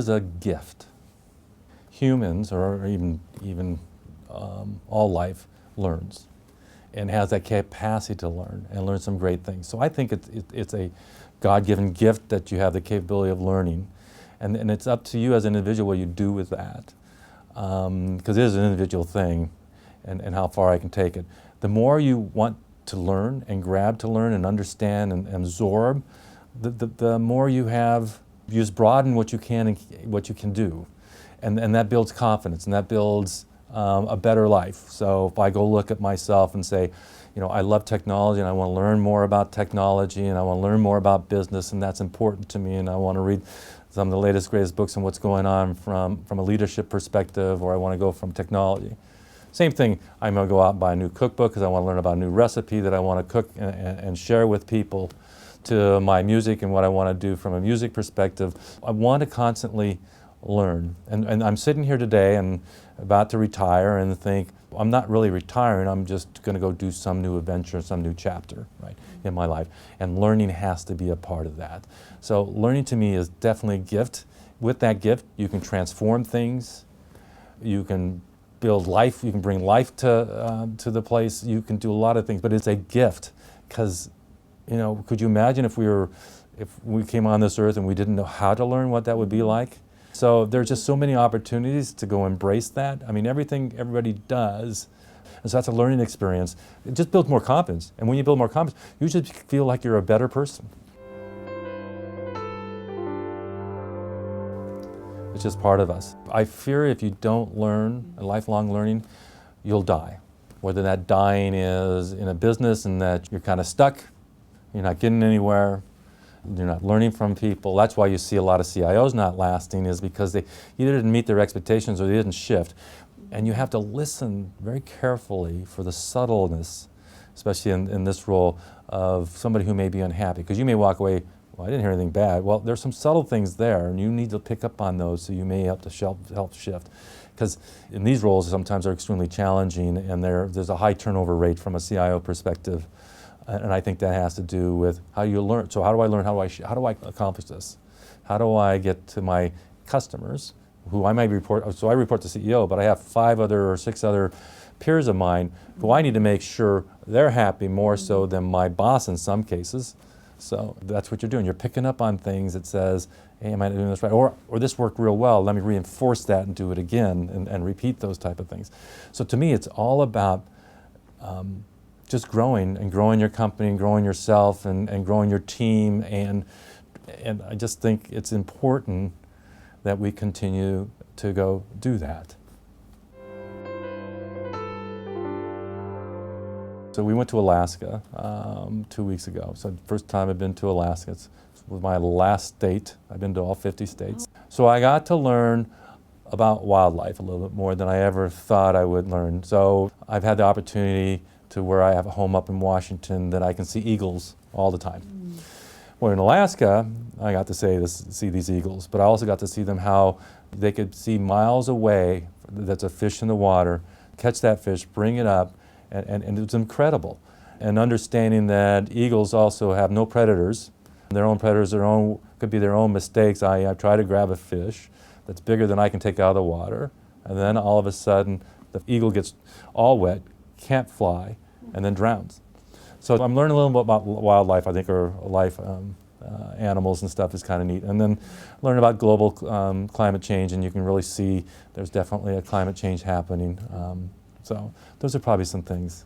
is a gift. Humans, or even all life, learns and has that capacity to learn and learn some great things. So I think it's a God-given gift that you have the capability of learning. And it's up to you as an individual what you do with that. Because it is an individual thing and how far I can take it. The more you want to learn and grab to learn and understand and absorb, the more you just broaden what you can and what you can do. And that builds confidence, and that builds a better life. So if I go look at myself and say, you know, I love technology and I want to learn more about technology and I want to learn more about business, and that's important to me, and I want to read some of the latest, greatest books on what's going on from a leadership perspective, or I want to go from technology. Same thing, I'm going to go out and buy a new cookbook because I want to learn about a new recipe that I want to cook and share with people, to my music and what I want to do from a music perspective. I want to constantly learn. And I'm sitting here today and about to retire and think, I'm not really retiring, I'm just going to go do some new adventure, some new chapter, right, in my life. And learning has to be a part of that. So learning to me is definitely a gift. With that gift, you can transform things, you can build life, you can bring life to the place, you can do a lot of things, but it's a gift. Because, you know, could you imagine if we came on this earth and we didn't know how to learn, what that would be like? So there's just so many opportunities to go embrace that. I mean, everything everybody does, and so that's a learning experience. It just builds more confidence. And when you build more confidence, you just feel like you're a better person. It's just part of us. I fear if you don't learn, a lifelong learning, you'll die. Whether that dying is in a business and that you're kind of stuck, you're not getting anywhere, you're not learning from people. That's why you see a lot of CIOs not lasting, is because they either didn't meet their expectations or they didn't shift. And you have to listen very carefully for the subtleness, especially in this role, of somebody who may be unhappy. Because you may walk away, well, I didn't hear anything bad. Well, there's some subtle things there, and you need to pick up on those so you may help to help shift. Because in these roles, sometimes they're extremely challenging, and there's a high turnover rate from a CIO perspective. And I think that has to do with how you learn. So how do I learn? How do I accomplish this? How do I get to my customers, who I might report? So I report to CEO, but I have 5 other or 6 other peers of mine who I need to make sure they're happy more so than my boss in some cases. So that's what you're doing. You're picking up on things that says, hey, am I doing this right? Or this worked real well. Let me reinforce that and do it again and repeat those type of things. So to me, it's all about just growing your company and growing yourself and growing your team, and I just think it's important that we continue to go do that. So we went to Alaska 2 weeks ago. So the first time I've been to Alaska. It was my last state. I've been to all 50 states. So I got to learn about wildlife a little bit more than I ever thought I would learn. So I've had the opportunity to where I have a home up in Washington that I can see eagles all the time. Well, in Alaska, I got to see these eagles, but I also got to see them how they could see miles away, that's a fish in the water, catch that fish, bring it up, and it's incredible. And understanding that eagles also have no predators. Their own predators, could be their own mistakes. I try to grab a fish that's bigger than I can take out of the water, and then all of a sudden the eagle gets all wet, can't fly, and then drowns. So I'm learning a little bit about wildlife, I think, or life animals and stuff is kind of neat. And then learn about global climate change, and you can really see there's definitely a climate change happening. So those are probably some things.